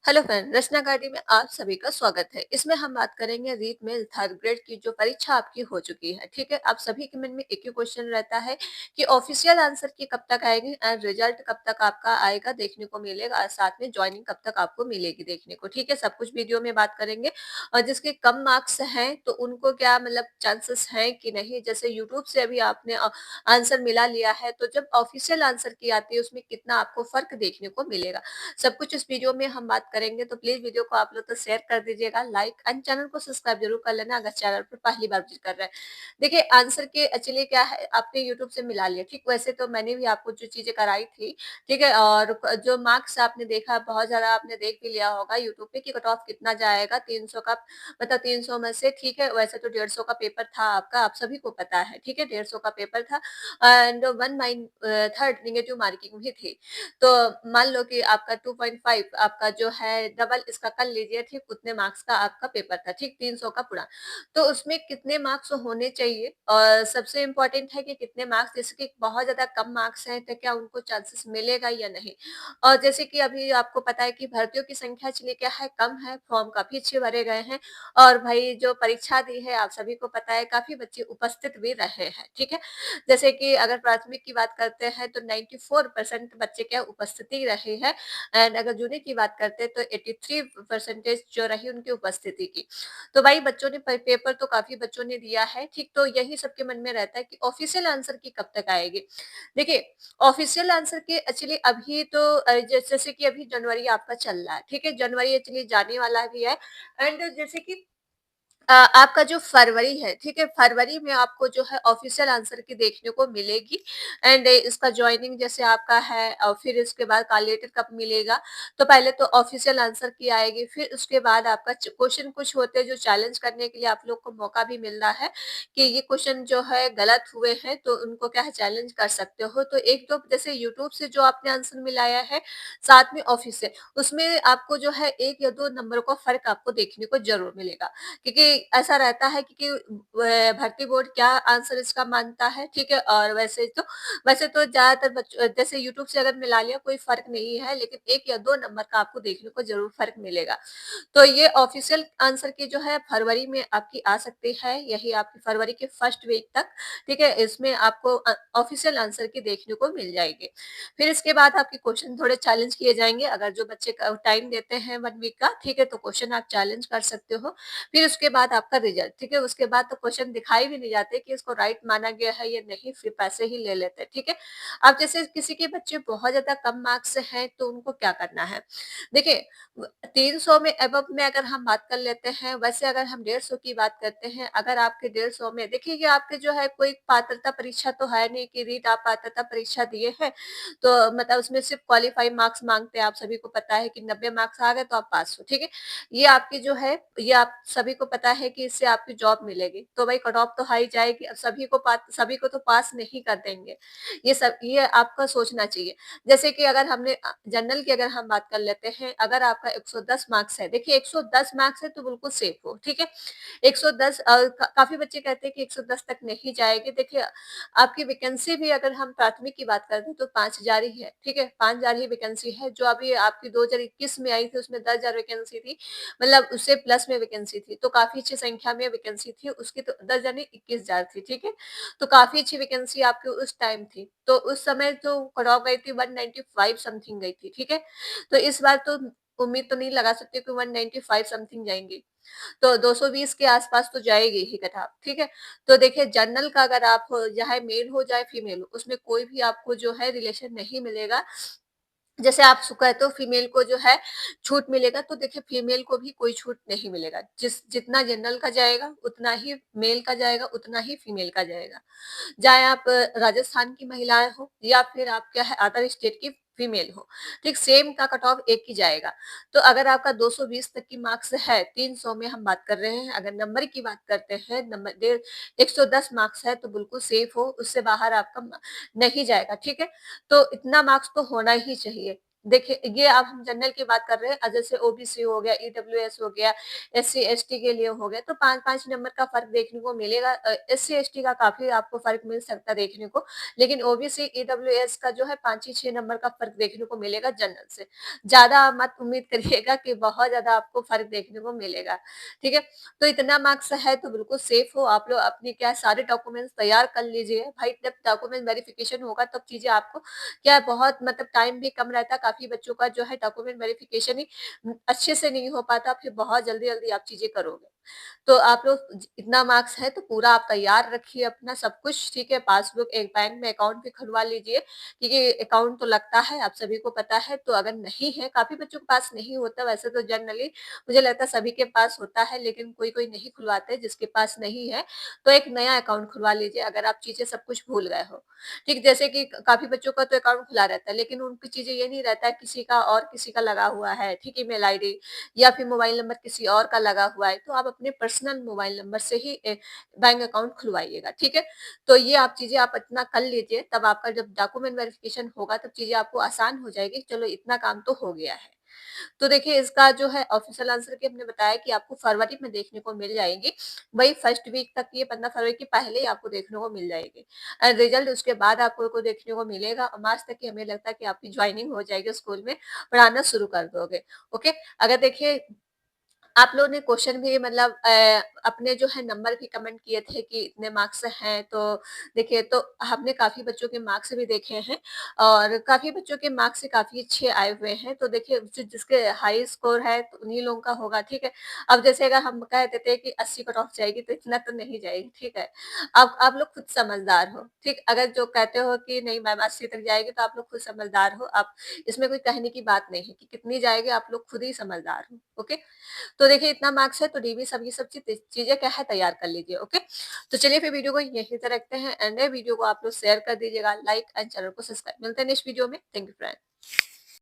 Hello friend, रचना academy में आप सभी का स्वागत है। इसमें हम बात करेंगे रीट में थर्ड ग्रेड की जो परीक्षा आपकी हो चुकी है। ठीक है, आप सभी के मन में एक ही क्वेश्चन रहता है कि ऑफिशियल आंसर की कब तक आएगी एंड रिजल्ट कब तक आपका आएगा देखने को मिलेगा, और साथ में ज्वाइनिंग कब तक आपको मिलेगी देखने को। ठीक है, सब कुछ वीडियो में बात करेंगे। और जिसके कम मार्क्स हैं तो उनको क्या मतलब चांसेस हैं कि नहीं, जैसे यूट्यूब से अभी आपने आंसर मिला लिया है, तो जब ऑफिशियल आंसर की आती है उसमें कितना आपको फर्क देखने को मिलेगा। सब कुछ इस वीडियो में हम बात करेंगे, तो प्लीज वीडियो को आप लोग तो शेयर कर दीजिएगा, लाइक एंड चैनल को सब्सक्राइब जरूर कर लेना अगर चैनल पर पहली बार विजिट कर रहे हैं। देखिए, आंसर के एक्चुअली क्या है, आपने यूट्यूब से मिला लिया। ठीक, वैसे तो मैंने भी आपको जो चीजें कराई थी, ठीक है, और जो मार्क्स आपने देखा बहुत ज्यादा आपने देख भी लिया होगा यूट्यूब पे कि कट ऑफ कितना जाएगा 300 का, मतलब 300 में से। ठीक है, वैसे तो 150 का पेपर था आपका, आप सभी को पता है। ठीक है, 150 का पेपर था and one mine third negative marking भी थी। तो मान लो कि आपका 2.5 आपका जो है डबल इसका कर लीजिए। ठीक, उतने मार्क्स का आपका पेपर था। ठीक, 300 का पूरा। तो उसमें कितने मार्क्स होने चाहिए और सबसे इम्पोर्टेंट है कि कितने मार्क्स, जैसे कि बहुत ज्यादा कम मार्क्स हैं तो क्या उनको चांसेस मिलेगा या नहीं। और जैसे कि अभी आपको पता है कि भर्तियों की संख्या चलिए क्या है, कम है, फॉर्म काफी अच्छे भरे गए हैं। और भाई जो परीक्षा दी है आप सभी को पता है काफी बच्चे उपस्थित भी रहे हैं। ठीक है, जैसे कि अगर प्राथमिक की बात करते हैं तो 94% बच्चे क्या उपस्थिति रहे हैं। एंड अगर जूनियर की बात करते हैं तो 83% जो रही उनकी उपस्थिति की। तो भाई बच्चों ने पेपर तो काफी बच्चों ने दिया है। ठीक, तो यही सबके मन में रहता है कि ऑफिशियल आंसर की कब तक आएगी। देखिए, ऑफिशियल आंसर के एक्चुअली अभी तो जैसे कि अभी जनवरी आपका चल रहा है। ठीक है, जनवरी एक्चुअली जाने वाला भी है। एंड जैसे कि आपका जो फरवरी है, ठीक है, फरवरी में आपको जो है ऑफिशियल आंसर की देखने को मिलेगी। एंड इसका ज्वाइनिंग जैसे आपका है और फिर इसके बाद कॉल लेटर कब मिलेगा। तो पहले तो ऑफिशियल आंसर की आएगी, फिर उसके बाद आपका क्वेश्चन कुछ होते हैं जो चैलेंज करने के लिए आप लोग को मौका भी मिल रहा है कि ये क्वेश्चन जो है गलत हुए हैं तो उनको क्या है चैलेंज कर सकते हो। तो एक दो जैसे यूट्यूब से जो आपने आंसर मिलाया है, साथ में ऑफिस से, उसमें आपको जो है 1 या 2 नंबर का फर्क आपको देखने को जरूर मिलेगा। क्योंकि ऐसा रहता है क्योंकि भर्ती बोर्ड क्या आंसर इसका मानता है। ठीक है, और वैसे तो ज्यादातर जैसे यूट्यूब से अगर मिला लिया कोई फर्क नहीं है, लेकिन 1 या 2 नंबर का आपको देखने को जरूर फर्क मिलेगा। तो ये ऑफिशियल आंसर की जो है फरवरी में आपकी आ सकती है, यही आपकी फरवरी के फर्स्ट वीक तक। ठीक है, इसमें आपको ऑफिशियल आंसर की देखने को मिल जाएगी। फिर इसके बाद आपके क्वेश्चन थोड़े चैलेंज किए जाएंगे, अगर जो बच्चे टाइम देते हैं 1 वीक का। ठीक है, तो क्वेश्चन आप चैलेंज कर सकते हो। फिर उसके बाद आपका रिजल्ट। ठीक है, उसके बाद तो क्वेश्चन दिखाई भी नहीं जाते कि इसको राइट माना गया है या नहीं, फिर पैसे ही ले लेते हैं। ठीक है, अब जैसे किसी के बच्चे बहुत ज्यादा कम मार्क्स हैं तो उनको क्या करना है। देखिए, 300 में अबव में अगर हम बात कर लेते हैं, वैसे अगर हम 150 की बात करते हैं, अगर आपके 150 में देखिए ये आपके जो है कोई पात्रता परीक्षा तो है नहीं कि रीट आप पात्रता परीक्षा दिए हैं तो मतलब उसमें सिर्फ क्वालिफाई मार्क्स मांगते हैं। आप सभी को पता है कि 90 मार्क्स आ गए तो आप पास हो। ठीक है, ये आपकी जो है, ये आप सभी को पता है कि इससे आपकी जॉब मिलेगी, तो भाई कट ऑफ तो हाई जाएगी। अब सभी को तो पास नहीं कर देंगे। ये आपका सोचना चाहिए। जैसे कि अगर हमने जनरल की अगर हम बात कर लेते हैं, अगर आपका 110 मार्क्स है, देखिए 110 मार्क्स है तो बिल्कुल सेफ हो। ठीक है, 110 काफी बच्चे कहते हैं कि 110 तक नहीं जाएगी। देखिए, आपकी वैकेंसी भी अगर हम प्राथमिक की बात करते हैं तो 5,000 ही है। ठीक है, 5,000 ही वैकेंसी है। जो अभी आपकी 2021 में आई थी उसमें 10,000 वैकेंसी थी, मतलब उससे प्लस में वैकेंसी थी, तो काफी अच्छी संख्या में वैकेंसी थी उसकी। तो 10,000 नहीं 21,000 थी। ठीक है, तो काफी अच्छी वैकेंसी आपकी उस टाइम थी। तो उस समय तो कट ऑफ गई थी 195 समथिंग गई थी। ठीक है, तो इस बार तो उम्मीद तो नहीं लगा सकते कि 195 समथिंग जाएंगी, तो 220 के आसपास तो जाएगी ही कट ऑफ। ठीक है, तो देखिए जनरल का अगर आप चाहे मेल हो चाहे फीमेल हो, उसमें कोई भी आपको जो है रिलेशन नहीं मिलेगा। जैसे आप कहते हो फीमेल को जो है छूट मिलेगा, तो देखिए फीमेल को भी कोई छूट नहीं मिलेगा। जितना जनरल का जाएगा उतना ही मेल का जाएगा, उतना ही फीमेल का जाएगा। चाहे आप राजस्थान की महिलाएं हो या फिर आप क्या है अदर स्टेट की फीमेल हो, ठीक सेम का कट ऑफ एक ही जाएगा। तो अगर आपका 220 तक की मार्क्स है, 300 में हम बात कर रहे हैं, अगर नंबर की बात करते हैं, नंबर 110 मार्क्स है तो बिल्कुल सेफ हो, उससे बाहर आपका नहीं जाएगा। ठीक है, तो इतना मार्क्स तो होना ही चाहिए। देखिए, ये अब हम जनरल की बात कर रहे हैं, जैसे ओबीसी हो गया, ईडब्ल्यूएस हो गया, एससी एसटी के लिए हो गया, तो 5-5 नंबर का फ़र्क देखने को मिलेगा। एससी एसटी का काफ़ी आपको फ़र्क मिल सकता है देखने को, लेकिन ओबीसी, ईडब्ल्यूएस का जो है 5 ही 6 नंबर का फ़र्क देखने को मिलेगा जनरल से। ज़्यादा मत उम्मीद करिएगा कि बहुत ज़्यादा आपको फ़र्क देखने को मिलेगा, ठीक है? तो इतना मार्क्स है तो बिल्कुल सेफ हो, आप लोग अपने क्या है सारे डॉक्यूमेंट्स तैयार कर लीजिए। भाई जब डॉक्यूमेंट वेरिफिकेशन होगा तब चीज़ें आपको क्या है बहुत मतलब टाइम भी कम रहता है, काफ़ी बच्चों का जो है डॉक्यूमेंट वेरिफिकेशन ही अच्छे से नहीं हो पाता, फिर बहुत जल्दी-जल्दी आप चीज़ें करोगे। तो आप लोग इतना मार्क्स है तो पूरा आप तैयार रखिए अपना सब कुछ, ठीक है? पासबुक, एक बैंक में अकाउंट भी खुलवा लीजिए, क्योंकि अकाउंट तो लगता है, आप सभी को पता है। तो अगर नहीं है, काफ़ी बच्चों के पास नहीं होता, वैसे तो जनरली मुझे लगता है सभी के पास होता है, लेकिन कोई-कोई नहीं खुलवाते, जिसके पास नहीं है, तो एक नया अकाउंट खुलवा लीजिए अगर आप चीज़ें सब कुछ भूल गए हो। ठीक, जैसे कि काफ़ी बच्चों का तो अकाउंट खुला रहता है, लेकिन उनकी चीज़ें ये नहीं रहता है किसी का और किसी का लगा हुआ है, ठीक, ईमेल आईडी या फिर मोबाइल नंबर किसी और का लगा हुआ है, तो आप अपने पर्सनल मोबाइल नंबर से ही बैंक अकाउंट खुलवाइएगा, ठीक है? तो ये आप चीज़ें आप इतना कर लीजिए, तब आपका जब डॉक्यूमेंट वेरिफिकेशन होगा, तब चीज़ें आपको आसान हो जाएगी, चलो इतना काम तो हो गया है। तो देखिए इसका जो है ऑफिशियल आंसर की हमने बताया कि आपको फरवरी में देखने को मिल जाएगी। वही फर्स्ट वीक तक ये 15 फरवरी के पहले ही आपको देखने को मिल जाएगी। रिजल्ट उसके बाद आपको को देखने को मिलेगा और मार्च तक की हमें लगता है कि आपकी जॉइनिंग हो जाएगी स्कूल में, पढ़ाना शुरू कर दोगे। ओके? अगर देखिए आप लोगों ने क्वेश्चन भी मतलब अपने जो है नंबर भी कमेंट किए थे कि इतने मार्क्स हैं, तो देखिए तो हमने काफ़ी बच्चों के मार्क्स भी देखे हैं और काफ़ी बच्चों के मार्क्स से काफ़ी अच्छे आए हुए हैं। तो देखिए जिसके हाई स्कोर है तो उन्हीं लोगों का होगा, ठीक है? अब जैसे अगर हम कह देते हैं कि 80 कट ऑफ जाएगी तो इतना तो नहीं जाएगी, ठीक है? अब आप लोग खुद समझदार हो, ठीक? अगर जो कहते हो कि नहीं मैम 80 तक जाएगी तो आप लोग खुद समझदार हो। आप इसमें कोई कहने की बात नहीं है कि कितनी जाएगी, आप लोग खुद ही समझदार हो। ओके? तो देखिए इतना मार्क्स है तो डीवी सब ये सब चीज़ें क्या है तैयार कर लीजिए, ओके? तो चलिए फिर वीडियो को यहीं पे रखते हैं एंड वीडियो को आप लोग शेयर कर दीजिएगा, लाइक एंड चैनल को सब्सक्राइब। मिलते हैं नेक्स्ट वीडियो में। Thank you friend.